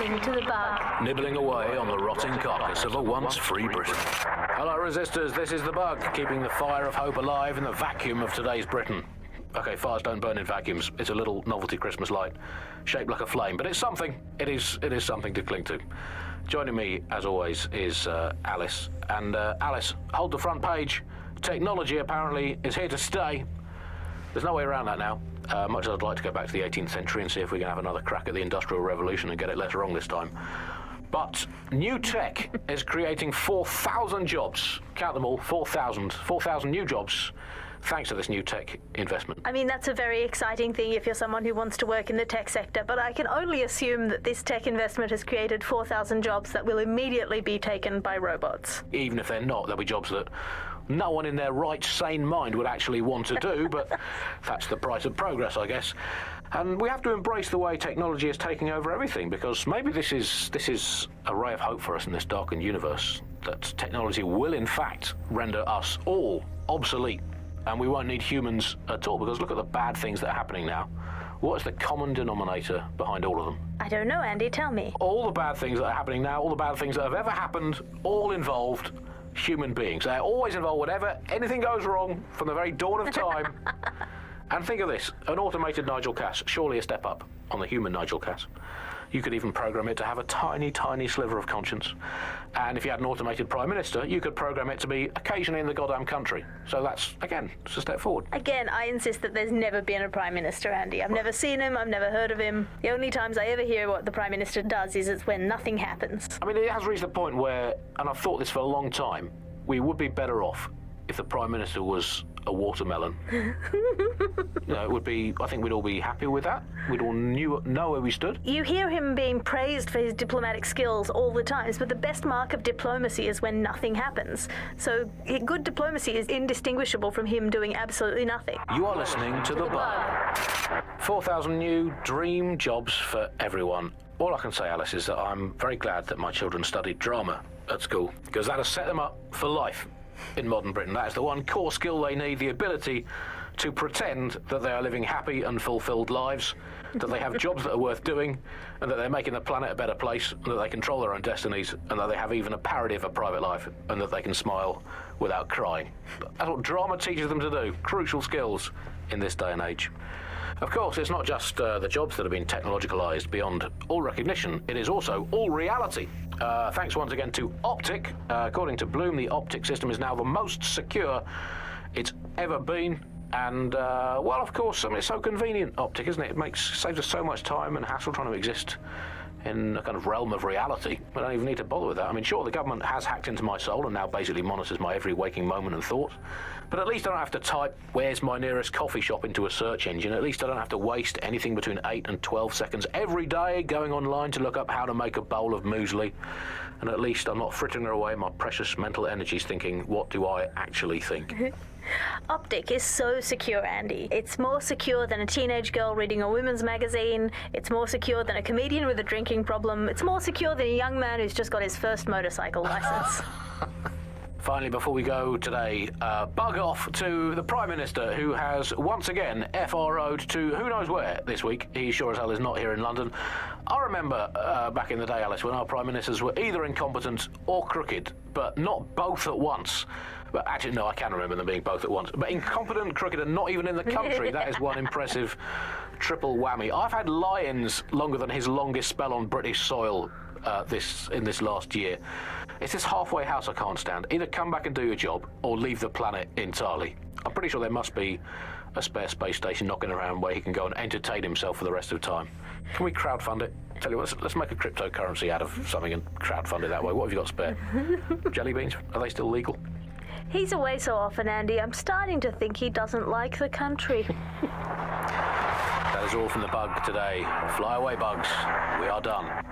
listening to The Bug. Nibbling away on the rotting carcass of a once free Britain. Hello, resistors, this is The Bug, keeping the fire of hope alive in the vacuum of today's Britain. Okay, fires don't burn in vacuums. It's a little novelty Christmas light, shaped like a flame, but it's something. It is something to cling to. Joining me, as always, is Alice. And Alice, hold the front page. Technology apparently is here to stay. There's no way around that now. Much as I'd like to go back to the 18th century and see if we can have another crack at the Industrial Revolution and get it less wrong this time. But new tech is creating 4,000 jobs. Count them all, 4,000 new jobs, thanks to this new tech investment. I mean, that's a very exciting thing if you're someone who wants to work in the tech sector, but I can only assume that this tech investment has created 4,000 jobs that will immediately be taken by robots. Even if they're not, there'll be jobs that no one in their right, sane mind would actually want to do, but that's the price of progress, I guess. And we have to embrace the way technology is taking over everything, because maybe this is a ray of hope for us in this darkened universe, that technology will in fact render us all obsolete, and we won't need humans at all, because look at the bad things that are happening now. What is the common denominator behind all of them? I don't know, Andy, tell me. All the bad things that are happening now, all the bad things that have ever happened, all involved human beings. They're always involved whenever anything goes wrong from the very dawn of time. And think of this, an automated Nigel Cass, surely a step up on the human Nigel Cass. You could even program it to have a tiny, tiny sliver of conscience. And if you had an automated Prime Minister, you could program it to be occasionally in the goddamn country. So that's, again, it's a step forward. Again, I insist that there's never been a Prime Minister, Andy. I've never seen him, I've never heard of him. The only times I ever hear what the Prime Minister does is it's when nothing happens. I mean, it has reached the point where, and I've thought this for a long time, we would be better off if the Prime Minister was a watermelon. It would be, I think we'd all be happy with that. We'd all know where we stood. You hear him being praised for his diplomatic skills all the time, but the best mark of diplomacy is when nothing happens. So good diplomacy is indistinguishable from him doing absolutely nothing. You are listening to The Bug. 4,000 new dream jobs for everyone. All I can say, Alice, is that I'm very glad that my children studied drama at school, because that has set them up for life in modern Britain. That is the one core skill they need, the ability to pretend that they are living happy and fulfilled lives, that they have jobs that are worth doing, and that they're making the planet a better place, and that they control their own destinies, and that they have even a parody of a private life, and that they can smile without crying. That's what drama teaches them to do. Crucial skills in this day and age. Of course, it's not just the jobs that have been technologicalized beyond all recognition, it is also all reality. Thanks once again to Optic. According to Bloom, the Optic system is now the most secure it's ever been. And, well, of course, I mean, it's so convenient, Optic, isn't it? It saves us so much time and hassle trying to exist in a kind of realm of reality. We don't even need to bother with that. I mean, sure, the government has hacked into my soul and now basically monitors my every waking moment and thought. But at least I don't have to type, "Where's my nearest coffee shop?" into a search engine. At least I don't have to waste anything between 8 and 12 seconds every day going online to look up how to make a bowl of muesli. And at least I'm not frittering away my precious mental energies thinking, what do I actually think? Optic is so secure, Andy. It's more secure than a teenage girl reading a women's magazine. It's more secure than a comedian with a drinking problem. It's more secure than a young man who's just got his first motorcycle license. Finally, before we go today, bug off to the Prime Minister, who has once again FRO'd to who knows where this week. He sure as hell is not here in London. I remember back in the day, Alice, when our Prime Ministers were either incompetent or crooked, but not both at once. But actually, no, I can remember them being both at once. But incompetent, crooked, and not even in the country, that is one impressive triple whammy. I've had lions longer than his longest spell on British soil in this last year. It's this halfway house I can't stand. Either come back and do your job, or leave the planet entirely. I'm pretty sure there must be a spare space station knocking around where he can go and entertain himself for the rest of the time. Can we crowdfund it? Tell you what, let's make a cryptocurrency out of something and crowdfund it that way. What have you got spare? Jelly beans? Are they still legal? He's away so often, Andy. I'm starting to think he doesn't like the country. That is all from The Bug today. Fly away, bugs. We are done.